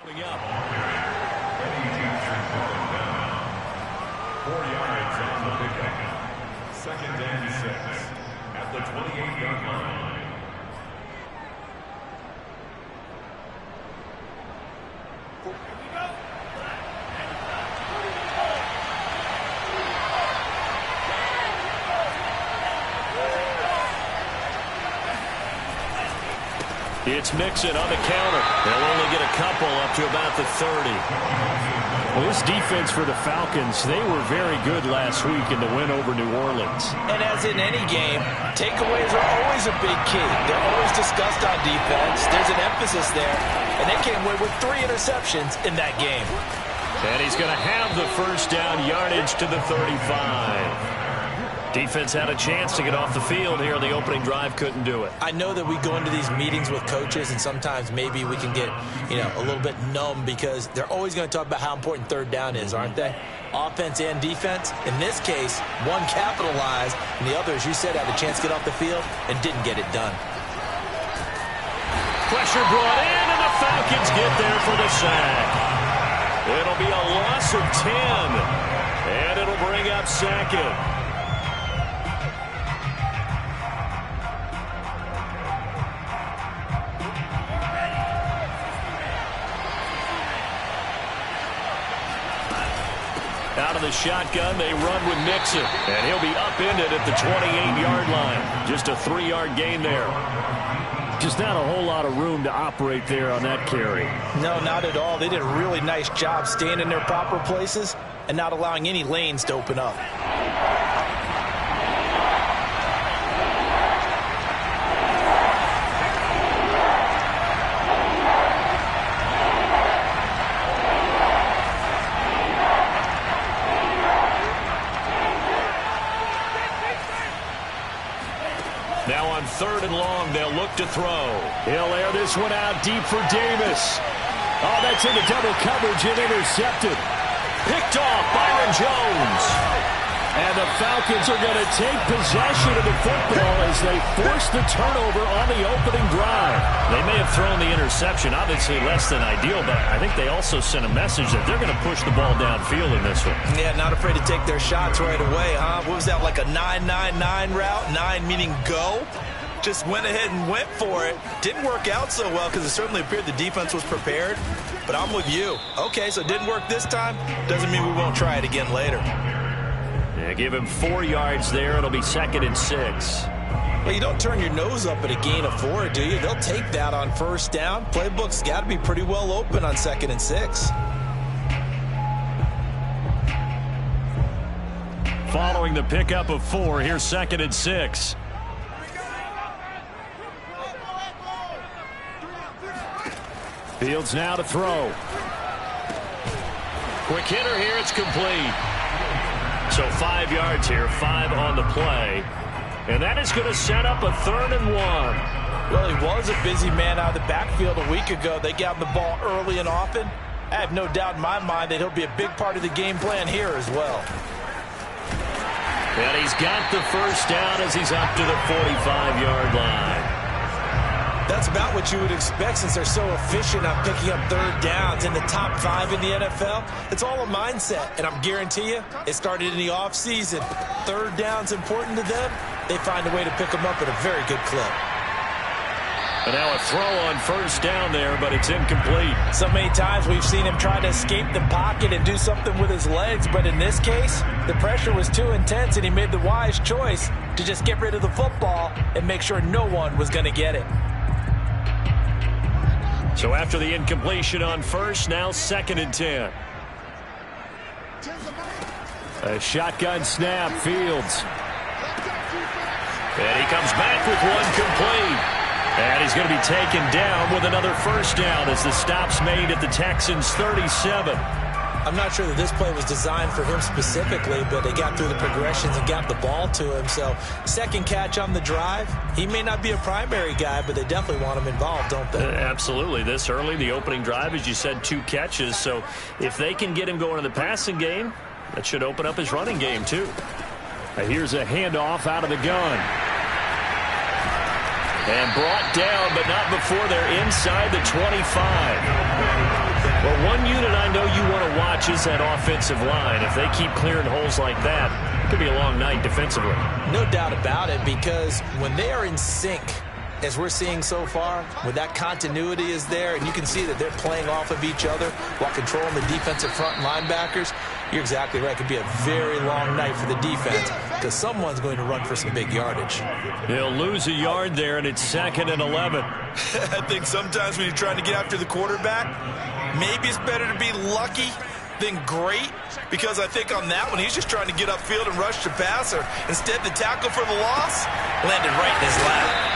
Coming up. 4 yards on the pickup. 2nd and 6 at the 28-yard line. It's Mixon on the counter. They'll only get a couple up to about the 30. Well, this defense for the Falcons, they were very good last week in the win over New Orleans. And as in any game, takeaways are always a big key. They're always discussed on defense. There's an emphasis there. And they came away with 3 interceptions in that game. And he's going to have the first down, yardage to the 35. Defense had a chance to get off the field here. The opening drive couldn't do it. I know that we go into these meetings with coaches, and sometimes maybe we can get, a little bit numb because they're always going to talk about how important third down is, aren't they? Offense and defense. In this case, one capitalized, and the other, as you said, had a chance to get off the field and didn't get it done. Pressure brought in, and the Falcons get there for the sack. It'll be a loss of 10, and it'll bring up 2nd. Out of the shotgun, they run with Mixon, and he'll be upended at the 28-yard line. Just a 3-yard gain there. Just not a whole lot of room to operate there on that carry. No, not at all. They did a really nice job staying in their proper places and not allowing any lanes to open up. Now on 3rd and long, they'll look to throw. He'll air this one out deep for Davis. Oh, that's into double coverage and intercepted. Picked off Byron Jones. And the Falcons are going to take possession of the football as they force the turnover on the opening drive. They may have thrown the interception, obviously less than ideal, but I think they also sent a message that they're going to push the ball downfield in this one. Yeah, not afraid to take their shots right away, huh? What was that, like a 9-9-9 route? 9 meaning go? Just went ahead and went for it. Didn't work out so well because it certainly appeared the defense was prepared. But I'm with you. Okay, so it didn't work this time. Doesn't mean we won't try it again later. Yeah, give him 4 yards there. It'll be 2nd and 6. Well, you don't turn your nose up at a gain of 4, do you? They'll take that on 1st down. Playbook's got to be pretty well open on 2nd and 6. Following the pickup of 4, here's 2nd and 6. Fields now to throw. Quick hitter here, it's complete. So 5 yards here, 5 on the play. And that is going to set up a 3rd and 1. Well, he was a busy man out of the backfield a week ago. They got him the ball early and often. I have no doubt in my mind that he'll be a big part of the game plan here as well. And he's got the first down as he's up to the 45-yard line. That's about what you would expect since they're so efficient on picking up 3rd downs in the top 5 in the NFL. It's all a mindset, and I'm guarantee you it started in the offseason. 3rd down's important to them. They find a way to pick them up at a very good clip. And now a throw on 1st down there, but it's incomplete. So many times we've seen him try to escape the pocket and do something with his legs, but in this case, the pressure was too intense, and he made the wise choice to just get rid of the football and make sure no one was going to get it. So after the incompletion on 1st, now 2nd and 10. A shotgun snap, Fields. And he comes back with one complete. And he's going to be taken down with another 1st down as the stop's made at the Texans' 37. I'm not sure that this play was designed for him specifically, but they got through the progressions and got the ball to him. So 2nd catch on the drive. He may not be a primary guy, but they definitely want him involved, don't they? Absolutely. This early, the opening drive, as you said, 2 catches. So if they can get him going in the passing game, that should open up his running game too. Here's a handoff out of the gun. And brought down, but not before they're inside the 25. Well, one unit I know you want to watch is that offensive line. If they keep clearing holes like that, it could be a long night defensively. No doubt about it, because when they are in sync, as we're seeing so far, when that continuity is there, and you can see that they're playing off of each other while controlling the defensive front linebackers, you're exactly right. It could be a very long night for the defense because someone's going to run for some big yardage. They'll lose a yard there, and it's 2nd and 11. I think sometimes when you're trying to get after the quarterback, maybe it's better to be lucky than great, because I think on that one, he's just trying to get upfield and rush the passer. Instead, the tackle for the loss landed right in his lap.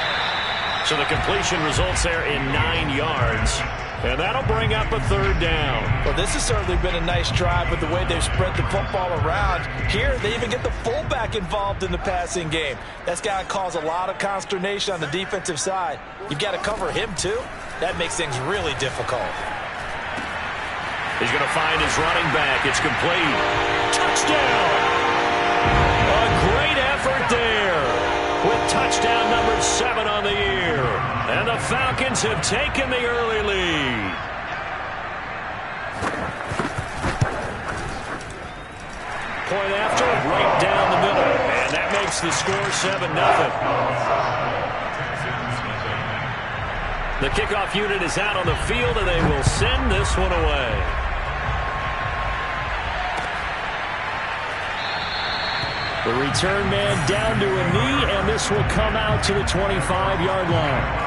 So the completion results there in 9 yards. And that'll bring up a 3rd down. Well, this has certainly been a nice drive with the way they've spread the football around. Here, they even get the fullback involved in the passing game. That's got to cause a lot of consternation on the defensive side. You've got to cover him, too. That makes things really difficult. He's going to find his running back. It's complete. Touchdown! A great effort there, with touchdown number 7 on the year. And the Falcons have taken the early lead. Point after, right down the middle. And that makes the score 7-0. The kickoff unit is out on the field, and they will send this one away. The return man down to a knee, and this will come out to the 25-yard line.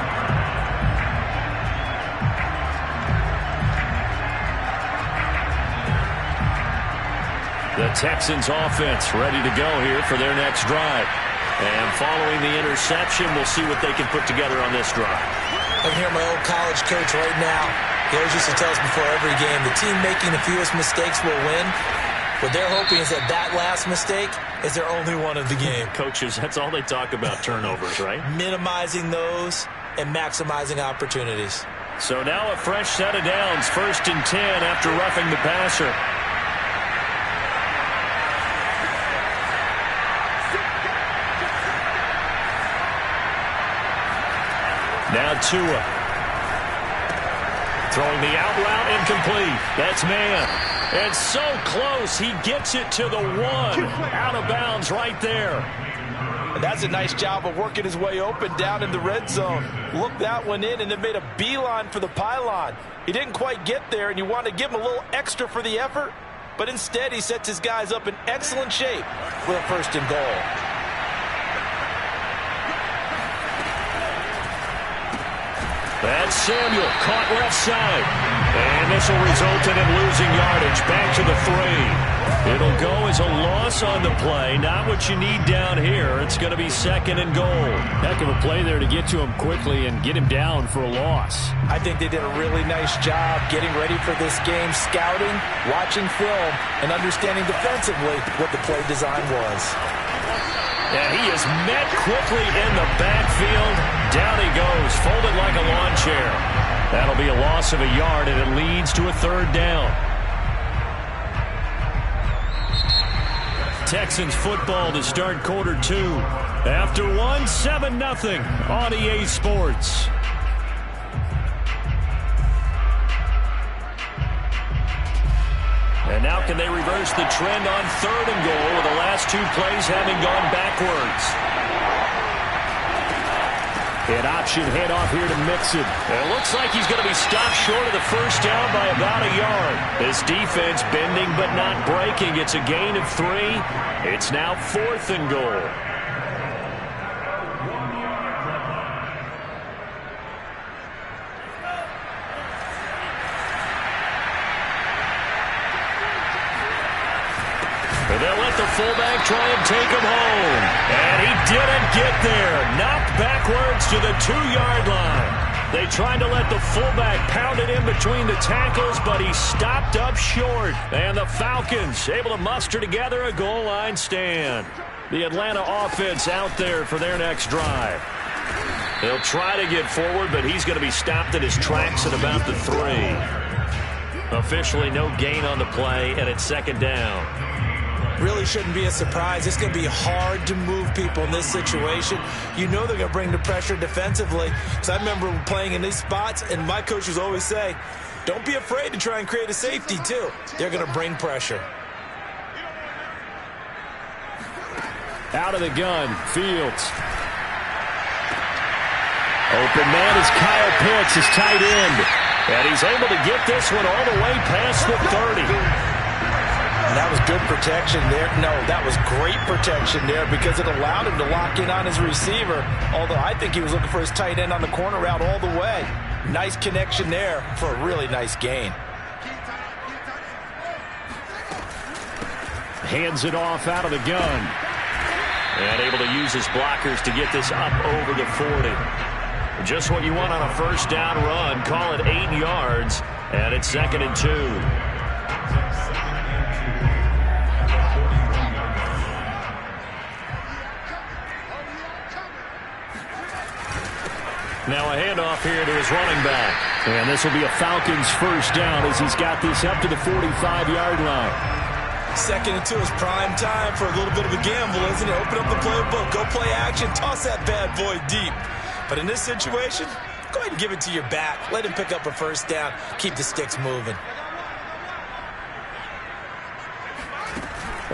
The Texans offense ready to go here for their next drive. And following the interception, we'll see what they can put together on this drive. I can hear my old college coach right now. He always used to tell us before every game, the team making the fewest mistakes will win. What they're hoping is that that last mistake is their only one of the game. Coaches, that's all they talk about, turnovers, right? Minimizing those and maximizing opportunities. So now a fresh set of downs, 1st and 10 after roughing the passer. Now Tua. Throwing the out route incomplete. That's man. And so close, he gets it to the 1. Out of bounds right there. And that's a nice job of working his way open down in the red zone. Looked that one in and then made a beeline for the pylon. He didn't quite get there, and you want to give him a little extra for the effort. But instead, he sets his guys up in excellent shape with a 1st and goal. That's Samuel, caught left side. And this will result in him losing yardage. Back to the 3. It'll go as a loss on the play. Not what you need down here. It's going to be 2nd and goal. Heck of a play there to get to him quickly and get him down for a loss. I think they did a really nice job getting ready for this game, scouting, watching film, and understanding defensively what the play design was. And he is met quickly in the backfield. Down he goes, folded like a lawn chair. That'll be a loss of a yard, and it leads to a 3rd down. Texans football to start quarter 2. After 1, 7-0 on EA Sports. And now can they reverse the trend on 3rd and goal with the last 2 plays having gone backwards? An option handoff here to Msfl. It looks like he's going to be stopped short of the 1st down by about a yard. This defense bending but not breaking. It's a gain of 3. It's now 4th and goal. And they'll let the fullback try and take him home. And he didn't get there. Knocked backwards to the 2-yard line. They tried to let the fullback pound it in between the tackles, but he stopped up short. And the Falcons able to muster together a goal line stand. The Atlanta offense out there for their next drive. They'll try to get forward, but he's going to be stopped in his tracks at about the 3. Officially no gain on the play, and it's 2nd down. Really shouldn't be a surprise. It's going to be hard to move people in this situation. You know they're going to bring the pressure defensively. Because I remember playing in these spots, and my coaches always say, Don't be afraid to try and create a safety, too. They're going to bring pressure. Out of the gun, Fields. Open man is Kyle Pitts, his tight end. And he's able to get this one all the way past the 30. That was good protection there. No, that was great protection there because it allowed him to lock in on his receiver. Although I think he was looking for his tight end on the corner route all the way. Nice connection there for a really nice gain. Hands it off out of the gun. And able to use his blockers to get this up over the 40. Just what you want on a first down run. Call it 8 yards. And it's 2nd and 2. Now a handoff here to his running back. And this will be a Falcons first down as he's got this up to the 45-yard line. 2nd and 2 is prime time for a little bit of a gamble, isn't it? Open up the playbook, go play action, toss that bad boy deep. But in this situation, go ahead and give it to your back. Let him pick up a first down. Keep the sticks moving.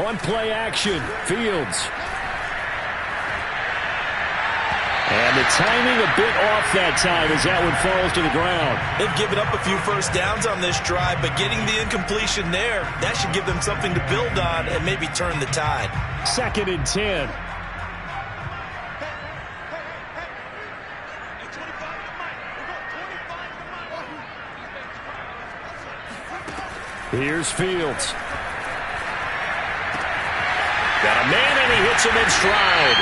On play action, Fields. And the timing a bit off that time as that one falls to the ground. They've given up a few first downs on this drive, but getting the incompletion there, that should give them something to build on and maybe turn the tide. 2nd and 10. Here's Fields. Got a man and he hits him in stride.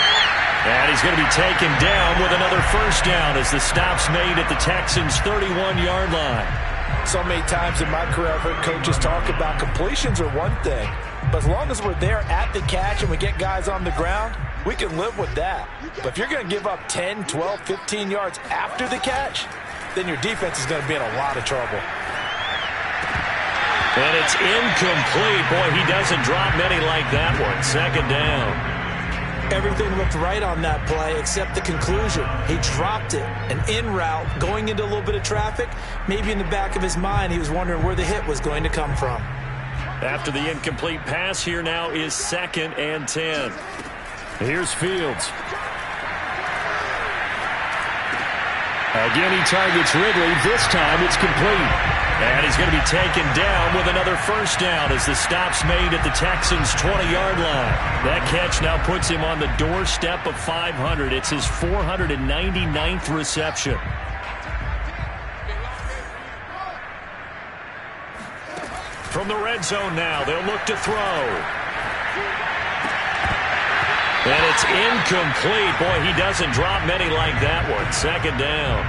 And he's going to be taken down with another first down as the stop's made at the Texans' 31-yard line. So many times in my career, I've heard coaches talk about completions are one thing. But as long as we're there at the catch and we get guys on the ground, we can live with that. But if you're going to give up 10, 12, 15 yards after the catch, then your defense is going to be in a lot of trouble. And it's incomplete. Boy, he doesn't drop many like that one. 2nd down. Everything looked right on that play except the conclusion. He dropped it. An in route, going into a little bit of traffic. Maybe in the back of his mind, he was wondering where the hit was going to come from. After the incomplete pass, here now is 2nd and 10. Here's Fields. Again, he targets Ridley. This time it's complete. And he's going to be taken down with another first down as the stop's made at the Texans' 20-yard line. That catch now puts him on the doorstep of 500. It's his 499th reception. From the red zone now, they'll look to throw. And it's incomplete. Boy, he doesn't drop many like that one. 2nd down.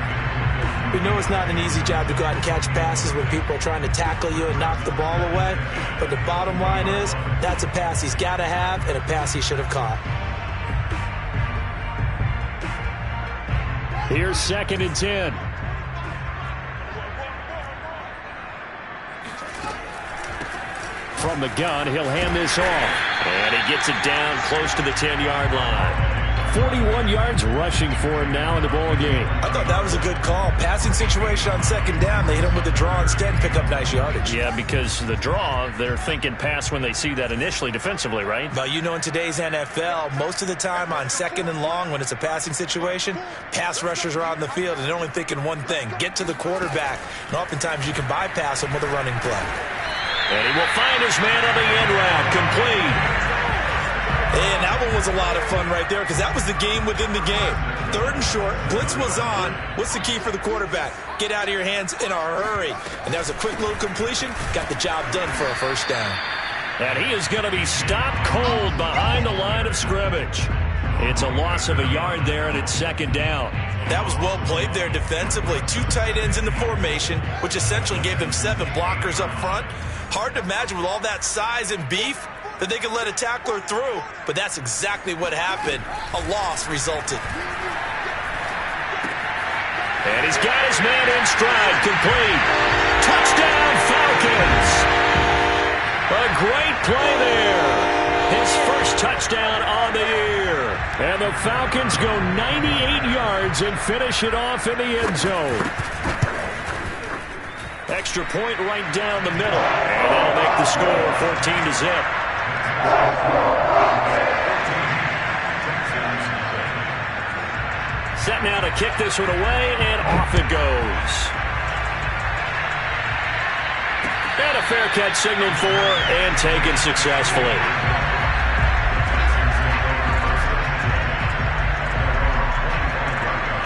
We know it's not an easy job to go out and catch passes when people are trying to tackle you and knock the ball away. But the bottom line is, that's a pass he's got to have and a pass he should have caught. Here's 2nd and 10. From the gun, he'll hand this off. And he gets it down close to the 10-yard line. 41 yards rushing for him now in the ball game. I thought that was a good call. Passing situation on 2nd down. They hit him with the draw instead and pick up nice yardage. Yeah, because the draw, they're thinking pass when they see that initially defensively, right? Well, you know, in today's NFL, most of the time on 2nd and long, when it's a passing situation, pass rushers are on the field and they're only thinking one thing, get to the quarterback. And oftentimes you can bypass them with a running play. And he will find his man on the end route, complete. And that one was a lot of fun right there because that was the game within the game. 3rd and short, blitz was on. What's the key for the quarterback? Get out of your hands in a hurry. And that was a quick little completion. Got the job done for a first down. And he is going to be stopped cold behind the line of scrimmage. It's a loss of a yard there, and it's 2nd down. That was well played there defensively. 2 tight ends in the formation, which essentially gave them 7 blockers up front. Hard to imagine with all that size and beef that they could let a tackler through, but that's exactly what happened. A loss resulted. And he's got his man in stride, complete. Touchdown, Falcons! A great play there. His first touchdown on the year. And the Falcons go 98 yards and finish it off in the end zone. Extra point right down the middle. And that'll make the score 14-0. Set now to kick this one away, and off it goes. And a fair catch signaled for and taken successfully.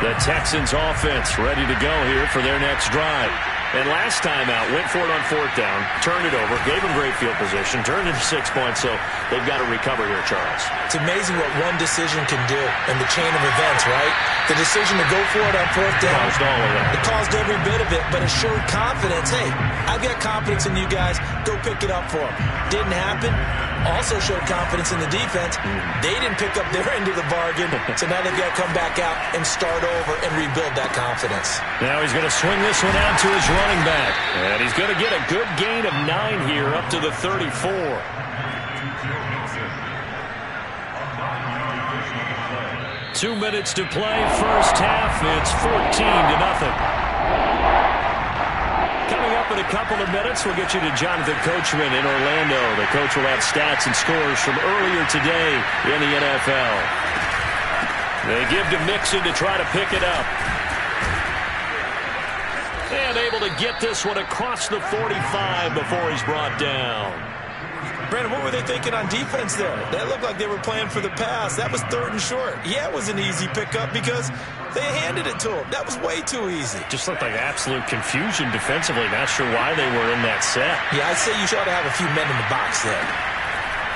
The Texans offense ready to go here for their next drive. And last time out, went for it on fourth down, turned it over, gave them great field position, turned it to 6 points, so they've got to recover here, Charles. It's amazing what one decision can do in the chain of events, right? The decision to go for it on fourth down. Caused all of that. It caused every bit of it, but it showed confidence. Hey, I've got confidence in you guys. Go pick it up for them. Didn't happen. Also showed confidence in the defense. They didn't pick up their end of the bargain, so now they've got to come back out and start over and rebuild that confidence. Now he's going to swing this one out to his running back. And he's going to get a good gain of 9 here up to the 34. 2 minutes to play, first half. It's 14-0. Coming up in a couple of minutes, we'll get you to Jonathan Coachman in Orlando. The coach will have stats and scores from earlier today in the NFL. They give to Mixon to try to pick it up. And able to get this one across the 45 before he's brought down. Brandon, what were they thinking on defense there? That looked like they were playing for the pass. That was 3rd and short. Yeah, it was an easy pickup because they handed it to him. That was way too easy. Just looked like absolute confusion defensively. Not sure why they were in that set. Yeah, I'd say you should have a few men in the box there.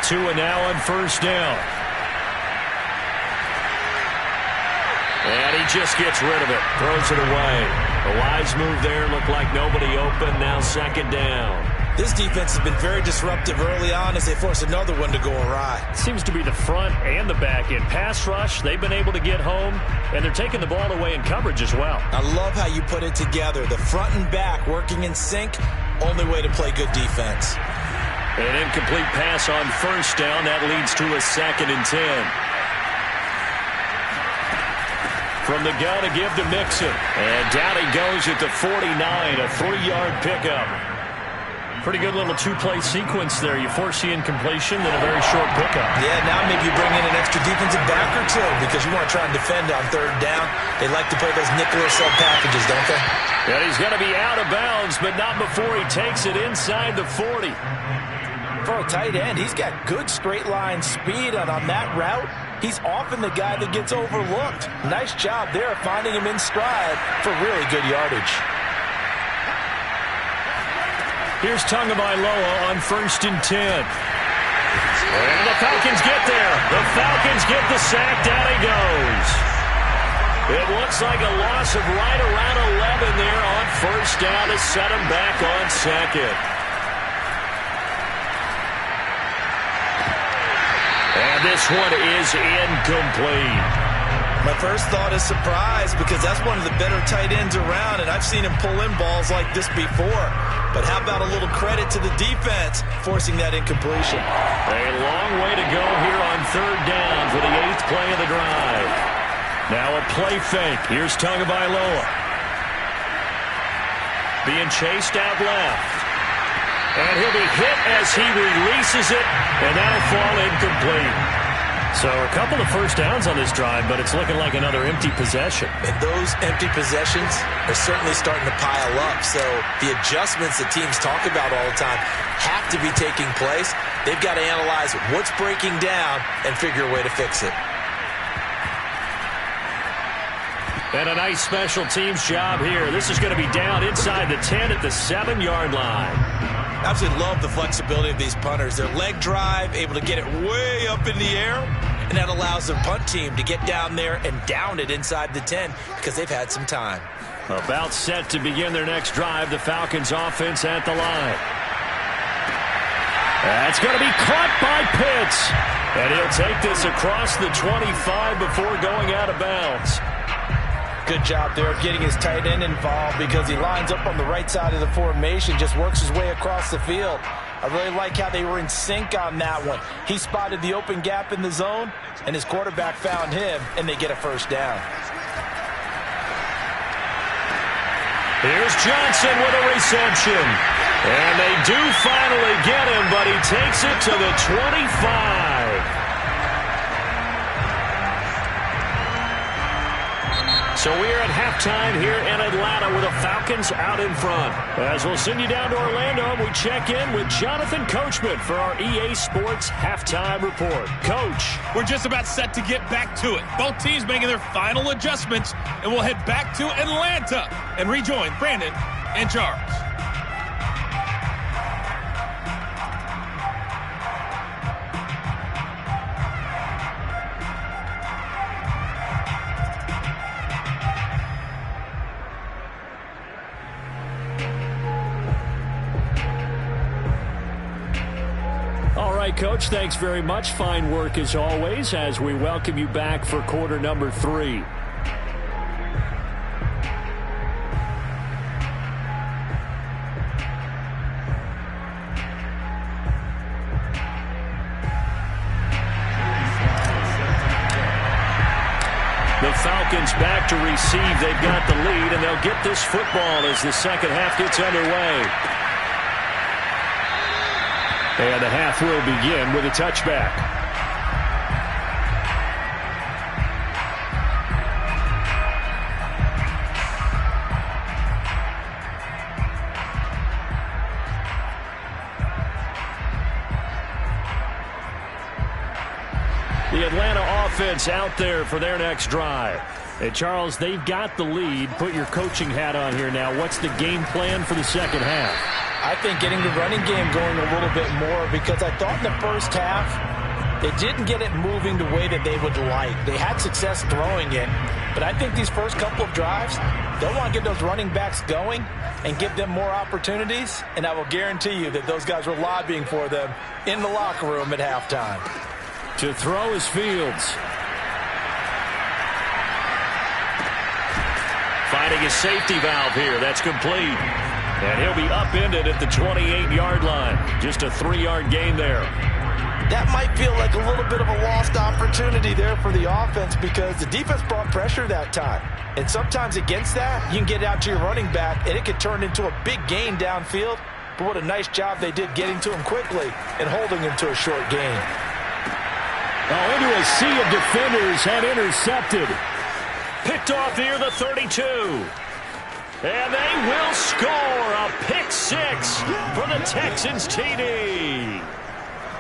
2 and now on first down. And he just gets rid of it. Throws it away. A wise move there. Looked like nobody open. Now second down. This defense has been very disruptive early on as they force another one to go awry. Seems to be the front and the back end. Pass rush, they've been able to get home, and they're taking the ball away in coverage as well. I love how you put it together. The front and back working in sync, only way to play good defense. An incomplete pass on first down. That leads to a 2nd and 10. From the gun to give to Mixon. And down he goes at the 49, a 3-yard pickup. Pretty good little 2-play sequence there. You force the incompletion, then a very short pickup. Yeah, now maybe you bring in an extra defensive back or two because you want to try and defend on 3rd down. They like to play those nickel or sub packages, don't they? Yeah, he's going to be out of bounds, but not before he takes it inside the 40. For a tight end, he's got good straight line speed, and on that route, he's often the guy that gets overlooked. Nice job there finding him in stride for really good yardage. Here's Tagovailoa on 1st and 10. And the Falcons get there. The Falcons get the sack. Down he goes. It looks like a loss of right around 11 there on first down to set him back on 2nd. And this one is incomplete. My first thought is surprise because that's one of the better tight ends around, and I've seen him pull in balls like this before. But how about a little credit to the defense forcing that incompletion? A long way to go here on 3rd down for the 8th play of the drive. Now a play fake. Here's Tagovailoa. Being chased out left. And he'll be hit as he releases it, and that'll fall incomplete. So a couple of first downs on this drive, but it's looking like another empty possession. And those empty possessions are certainly starting to pile up. So the adjustments that teams talk about all the time have to be taking place. They've got to analyze what's breaking down and figure a way to fix it. And a nice special teams job here. This is going to be down inside the 10 at the 7-yard line. Absolutely love the flexibility of these punters. Their leg drive, able to get it way up in the air, and that allows their punt team to get down there and down it inside the 10 because they've had some time. About set to begin their next drive, the Falcons offense at the line. That's going to be caught by Pitts, and he'll take this across the 25 before going out of bounds. Good job there of getting his tight end involved because he lines up on the right side of the formation, just works his way across the field. I really like how they were in sync on that one. He spotted the open gap in the zone, and his quarterback found him, and they get a first down. Here's Johnson with a reception. And they do finally get him, but he takes it to the 25. So we are at halftime here in Atlanta with the Falcons out in front. As we'll send you down to Orlando, and we check in with Jonathan Coachman for our EA Sports Halftime Report. Coach. We're just about set to get back to it. Both teams making their final adjustments, and we'll head back to Atlanta and rejoin Brandon and Charles. Coach, thanks very much. Fine work as always as we welcome you back for quarter number 3. The Falcons back to receive. They've got the lead, and they'll get this football as the second half gets underway. And the half will begin with a touchback. The Atlanta offense out there for their next drive. Hey, Charles, they've got the lead. Put your coaching hat on here now. What's the game plan for the second half? I think getting the running game going a little bit more, because I thought in the first half they didn't get it moving the way that they would like. They had success throwing it, but I think these first couple of drives, they'll want to get those running backs going and give them more opportunities, and I will guarantee you that those guys were lobbying for them in the locker room at halftime. To throw is Fields. Finding a safety valve here. That's complete. And he'll be upended at the 28-yard line. Just a 3-yard gain there. That might feel like a little bit of a lost opportunity there for the offense, because the defense brought pressure that time. And sometimes against that, you can get out to your running back, and it could turn into a big gain downfield. But what a nice job they did getting to him quickly and holding him to a short gain. Oh, into a sea of defenders and intercepted. Picked off near the 32. And they will score a pick 6 for the Texans TD.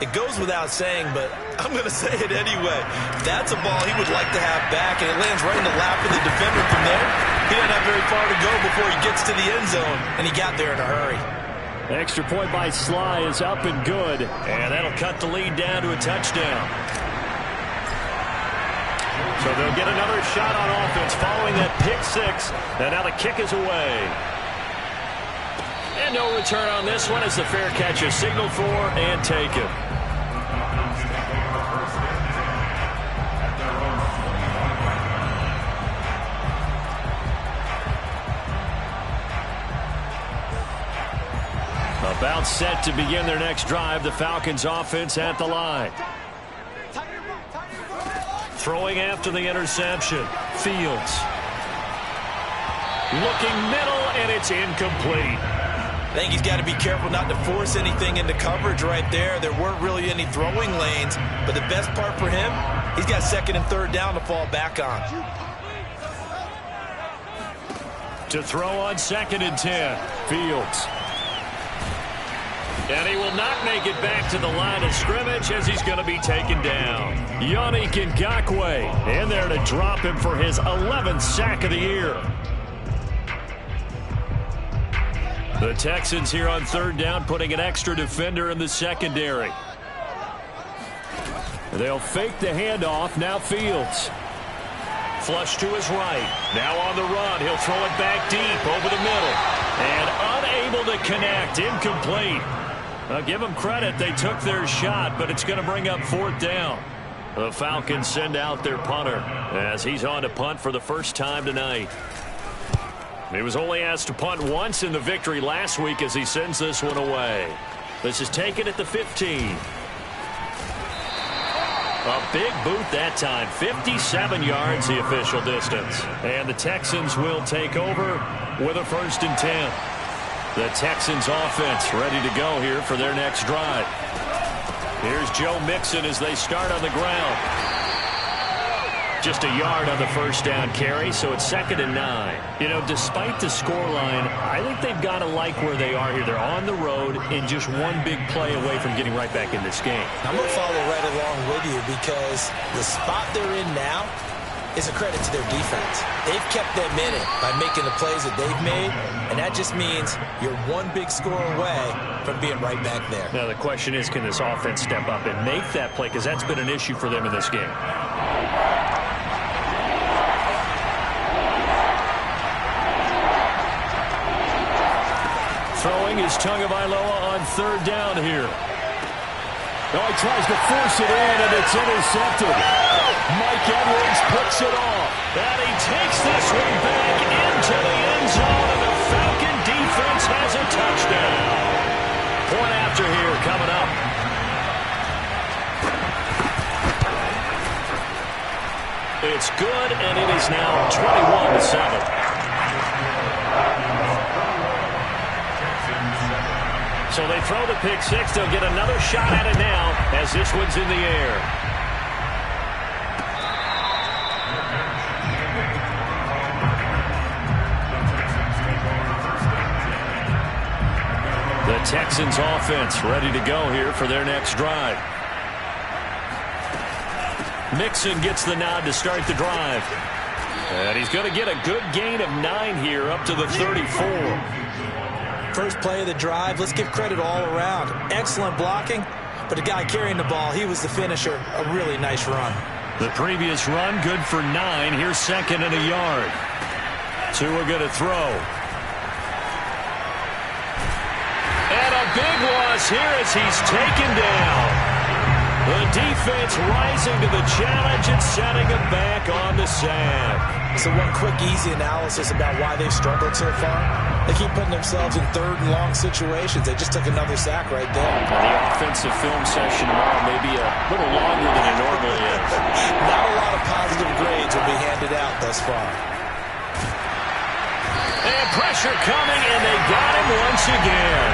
It goes without saying, but I'm going to say it anyway. That's a ball he would like to have back, and it lands right in the lap of the defender from there. He doesn't have very far to go before he gets to the end zone, and he got there in a hurry. Extra point by Sly is up and good, and that'll cut the lead down to a touchdown. So they'll get another shot on offense following that pick 6. And now the kick is away. And no return on this one as the fair catch is signaled for and taken. About set to begin their next drive. The Falcons offense at the line. Throwing after the interception. Fields. Looking middle, and it's incomplete. I think he's got to be careful not to force anything into coverage right there. There weren't really any throwing lanes, but the best part for him, he's got second and third down to fall back on. To throw on 2nd and 10. Fields. And he will not make it back to the line of scrimmage as he's going to be taken down. Yannick Ngakoue in there to drop him for his 11th sack of the year. The Texans here on 3rd down, putting an extra defender in the secondary. They'll fake the handoff. Now Fields. Flush to his right. Now on the run. He'll throw it back deep over the middle. And unable to connect. Incomplete. I'll give them credit. They took their shot, but it's going to bring up 4th down. The Falcons send out their punter as he's on to punt for the first time tonight. He was only asked to punt once in the victory last week as he sends this one away. This is taken at the 15. A big boot that time. 57 yards the official distance. And the Texans will take over with a 1st and 10. The Texans offense ready to go here for their next drive. Here's Joe Mixon as they start on the ground. Just a yard on the 1st down carry, so it's 2nd and 9. You know, despite the scoreline, I think they've got to like where they are here. They're on the road and just one big play away from getting right back in this game. I'm going to follow right along with you because the spot they're in now is a credit to their defense. They've kept them in it by making the plays that they've made, and that just means you're one big score away from being right back there. Now, the question is, can this offense step up and make that play? Because that's been an issue for them in this game. Throwing is Tagovailoa on 3rd down here. Oh, he tries to force it in, and it's intercepted. Mike Edwards puts it off. And he takes this one back into the end zone, and the Falcon defense has a touchdown. Point after here coming up. It's good, and it is now 21-7. So they throw the pick six. They'll get another shot at it now as this one's in the air. The Texans offense ready to go here for their next drive. Mixon gets the nod to start the drive. And he's going to get a good gain of 9 here up to the 34. First play of the drive, let's give credit all around. Excellent blocking, but the guy carrying the ball, he was the finisher. A really nice run. The previous run, good for 9. Here's 2nd and a yard. Tua going to throw. And a big loss here as he's taken down. The defense rising to the challenge and setting him back on the sack. So one quick, easy analysis about why they've struggled so far. They keep putting themselves in 3rd and long situations. They just took another sack right there. The offensive film session tomorrow may be a little longer than it normally is. Not a lot of positive grades will be handed out thus far. And pressure coming, and they got him once again.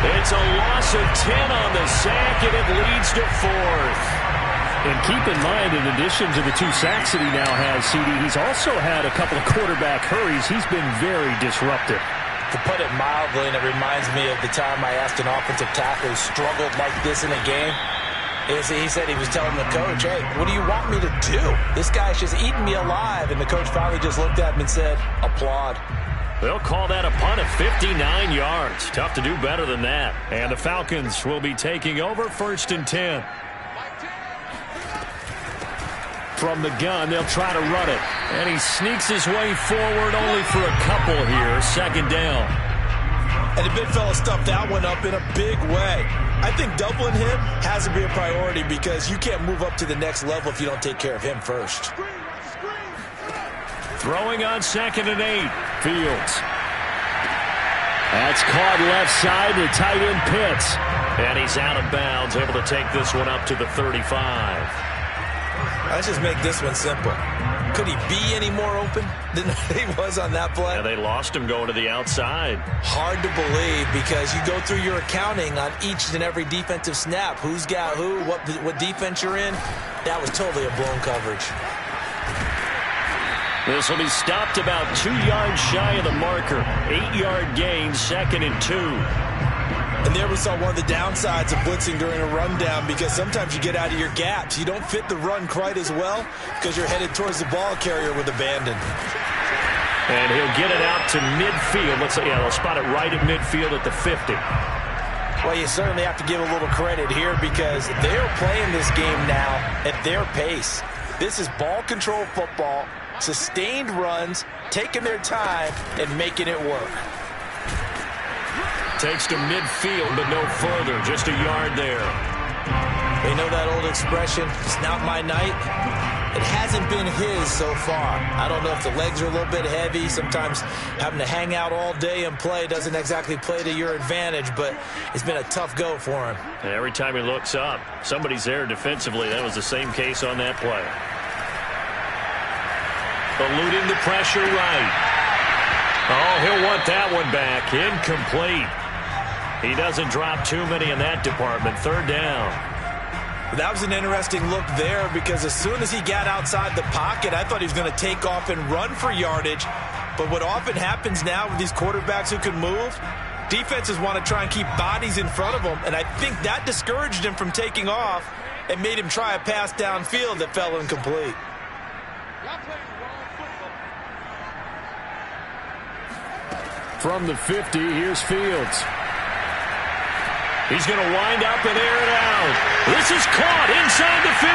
It's a loss of 10 on the sack, and it leads to 4th. And keep in mind, in addition to the 2 sacks that he now has, CD, he's also had a couple of quarterback hurries. He's been very disruptive. To put it mildly, and it reminds me of the time I asked an offensive tackle who struggled like this in a game, he said he was telling the coach, hey, what do you want me to do? This guy's just eating me alive. And the coach finally just looked at him and said, applaud. They'll call that a punt of 59 yards. Tough to do better than that. And the Falcons will be taking over 1st and 10. From the gun, they'll try to run it. And he sneaks his way forward only for a couple here. 2nd down. And the big fella stuffed that one up in a big way. I think doubling him has to be a priority because you can't move up to the next level if you don't take care of him first. Throwing on 2nd and 8. Fields. That's caught left side to tight end Pitts. And he's out of bounds, able to take this one up to the 35. Let's just make this one simple. Could he be any more open than he was on that play? Yeah, they lost him going to the outside. Hard to believe because you go through your accounting on each and every defensive snap. Who's got who, what defense you're in. That was totally a blown coverage. This will be stopped about 2 yards shy of the marker. 8-yard gain, 2nd and 2. And there we saw one of the downsides of blitzing during a rundown because sometimes you get out of your gaps. You don't fit the run quite as well because you're headed towards the ball carrier with abandon. And he'll get it out to midfield. Let's say, yeah, they'll spot it right at midfield at the 50. Well, you certainly have to give a little credit here because they're playing this game now at their pace. This is ball control football, sustained runs, taking their time, and making it work. Takes to midfield, but no further. Just a yard there. You know that old expression, it's not my night? It hasn't been his so far. I don't know if the legs are a little bit heavy. Sometimes having to hang out all day and play doesn't exactly play to your advantage, but it's been a tough go for him. And every time he looks up, somebody's there defensively. That was the same case on that play. Eluding the pressure right. Oh, he'll want that one back. Incomplete. He doesn't drop too many in that department. Third down. That was an interesting look there because as soon as he got outside the pocket, I thought he was going to take off and run for yardage. But what often happens now with these quarterbacks who can move, defenses want to try and keep bodies in front of them, and I think that discouraged him from taking off and made him try a pass downfield that fell incomplete. From the 50, here's Fields. He's going to wind up and air it out. This is caught inside the 15.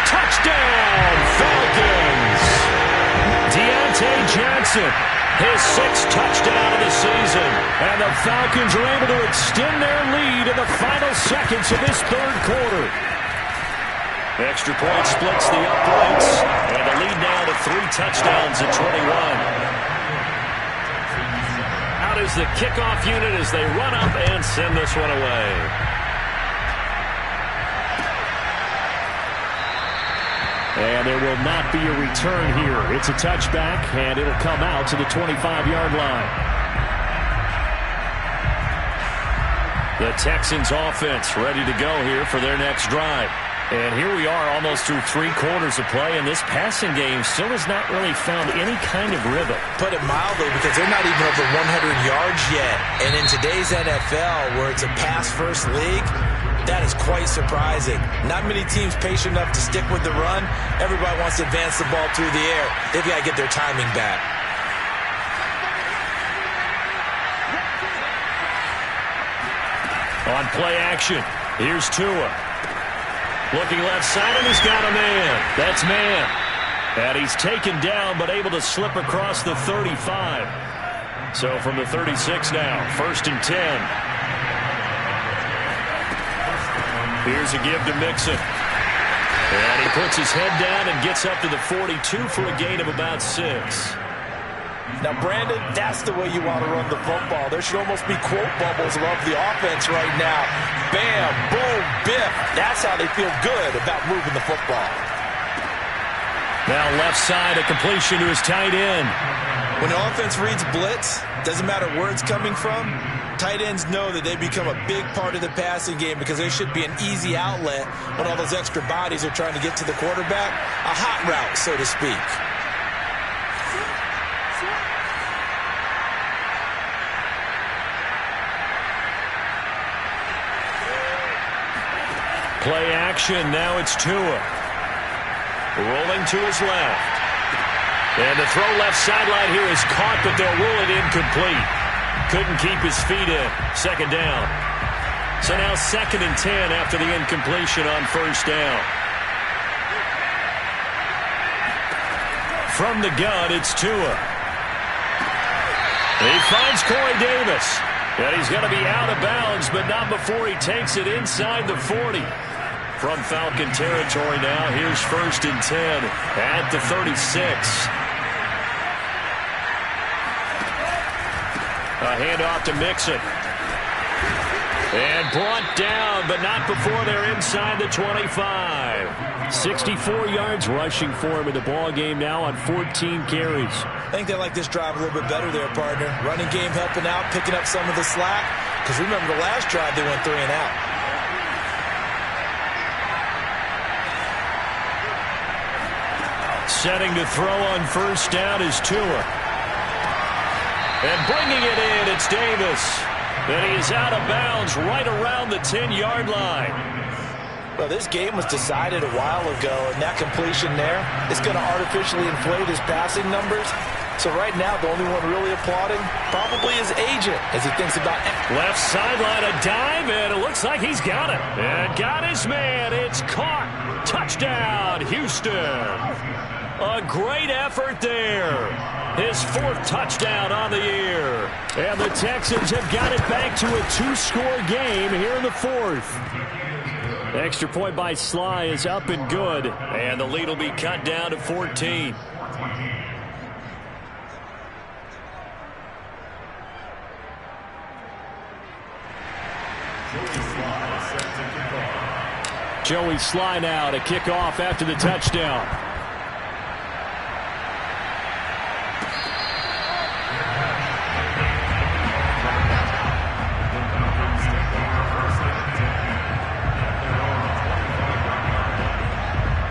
Touchdown, Falcons. Deontay Johnson, his 6th touchdown of the season. And the Falcons are able to extend their lead in the final seconds of this third quarter. Extra point splits the uprights. And the lead now to 3 touchdowns at 21. Is the kickoff unit as they run up and send this one away. And there will not be a return here. It's a touchback, and it'll come out to the 25-yard line. The Texans offense ready to go here for their next drive. And here we are almost through 3 quarters of play, and this passing game still has not really found any kind of rhythm. Put it mildly, because they're not even over 100 yards yet. And in today's NFL, where it's a pass-first league, that is quite surprising. Not many teams patient enough to stick with the run. Everybody wants to advance the ball through the air. They've got to get their timing back. On play action, here's Tua. Looking left side, and he's got a man. That's man. And he's taken down, but able to slip across the 35. So from the 36 now, 1st and 10. Here's a give to Mixon. And he puts his head down and gets up to the 42 for a gain of about 6. Now, Brandon, that's the way you want to run the football. There should almost be quote bubbles above the offense right now. Bam, boom, biff. That's how they feel good about moving the football. Now left side, a completion to his tight end. When the offense reads blitz, doesn't matter where it's coming from, tight ends know that they become a big part of the passing game because there should be an easy outlet when all those extra bodies are trying to get to the quarterback. A hot route, so to speak. Play action, now it's Tua. Rolling to his left. And the throw left sideline here is caught, but they'll rule it incomplete. Couldn't keep his feet in. 2nd down. So now 2nd and 10 after the incompletion on 1st down. From the gun, it's Tua. He finds Corey Davis. And he's going to be out of bounds, but not before he takes it inside the 40. From Falcon territory now, here's 1st and 10 at the 36. A handoff to Mixon. And brought down, but not before they're inside the 25. 64 yards rushing for him in the ball game now on 14 carries. I think they like this drive a little bit better there, partner. Running game helping out, picking up some of the slack. Because remember the last drive, they went 3 and out. Setting to throw on 1st down is Tua. And bringing it in, it's Davis. And he is out of bounds right around the 10-yard line. Well, this game was decided a while ago, and that completion there is going to artificially inflate his passing numbers. So right now, the only one really applauding probably his agent as he thinks about it. Left sideline, a dive, and it looks like he's got it. And got his man. It's caught. Touchdown, Houston. A great effort there. His 4th touchdown on the year. And the Texans have got it back to a 2-score game here in the 4th. Extra point by Sly is up and good. And the lead will be cut down to 14. Joey Sly now to kick off after the touchdown.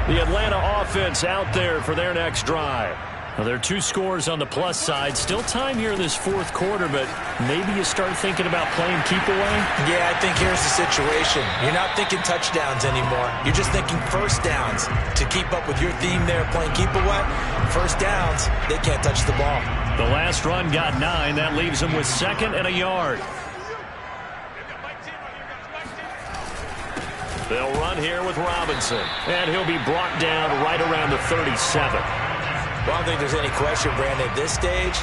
The Atlanta offense out there for their next drive. Well, there are 2 scores on the plus side. Still time here in this fourth quarter, but maybe you start thinking about playing keep away? Yeah, I think here's the situation. You're not thinking touchdowns anymore. You're just thinking first downs. To keep up with your theme there, playing keep away, first downs, they can't touch the ball. The last run got 9. That leaves them with 2nd and a yard. They'll run here with Robinson, and he'll be brought down right around the 37. Well, I don't think there's any question, Brandon, at this stage,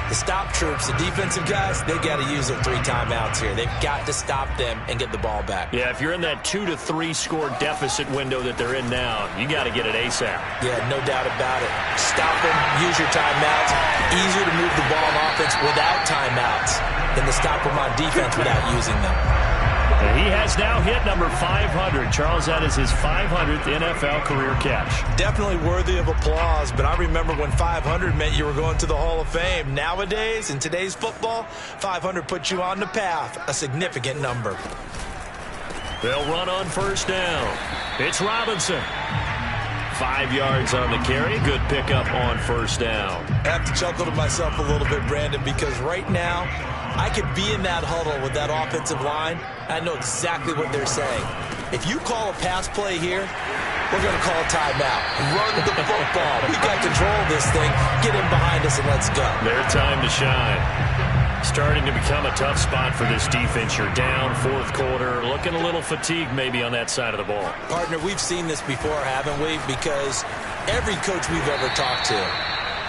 the stop troops, the defensive guys, they got to use their 3 timeouts here. They've got to stop them and get the ball back. Yeah, if you're in that 2 to 3 score deficit window that they're in now, you got to get it ASAP. Yeah, no doubt about it. Stop them, use your timeouts. Easier to move the ball on offense without timeouts than to stop them on defense without using them. And he has now hit number 500. Charles, that is his 500th NFL career catch. Definitely worthy of applause, but I remember when 500 meant you were going to the Hall of Fame. Nowadays, in today's football, 500 puts you on the path, a significant number. They'll run on first down. It's Robinson. 5 yards on the carry. Good pickup on first down. I have to chuckle to myself a little bit, Brandon, because right now, I could be in that huddle with that offensive line. I know exactly what they're saying. If you call a pass play here, we're going to call a timeout. Run the football. We got control of this thing. Get in behind us and let's go. Their time to shine. Starting to become a tough spot for this defense. You're down, fourth quarter, looking a little fatigued maybe on that side of the ball. Partner, we've seen this before, haven't we? Because every coach we've ever talked to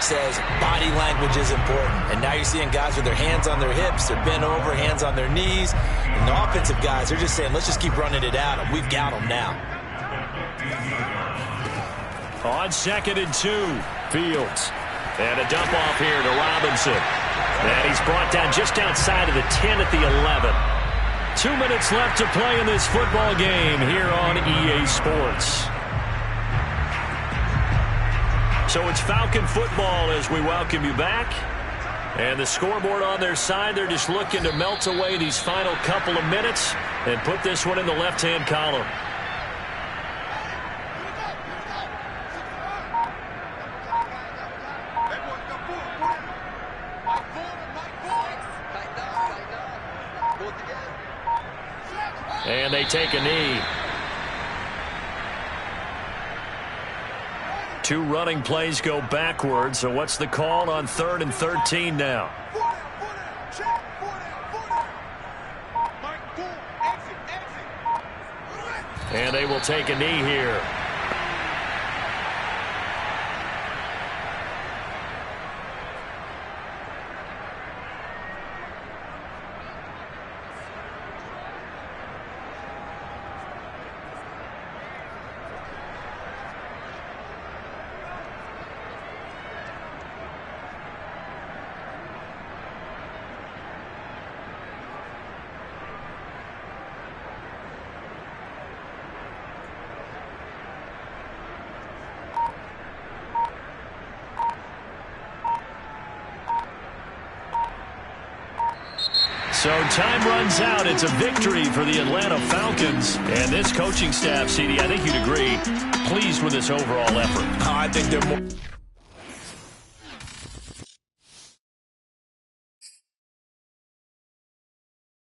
says body language is important. And now you're seeing guys with their hands on their hips, they're bent over, hands on their knees. And the offensive guys, they're just saying, let's just keep running it at them. We've got them now. On 2nd and 2, Fields. And a dump off here to Robinson. And he's brought down just outside of the 10 at the 11. 2 minutes left to play in this football game here on EA Sports. So it's Falcon football as we welcome you back. And the scoreboard on their side, they're just looking to melt away these final couple of minutes and put this one in the left-hand column. And they take a knee. 2 running plays go backwards. So what's the call on 3rd and 13 now? And they will take a knee here. So time runs out. It's a victory for the Atlanta Falcons. And this coaching staff, CD, I think you'd agree, pleased with this overall effort. I think they're more...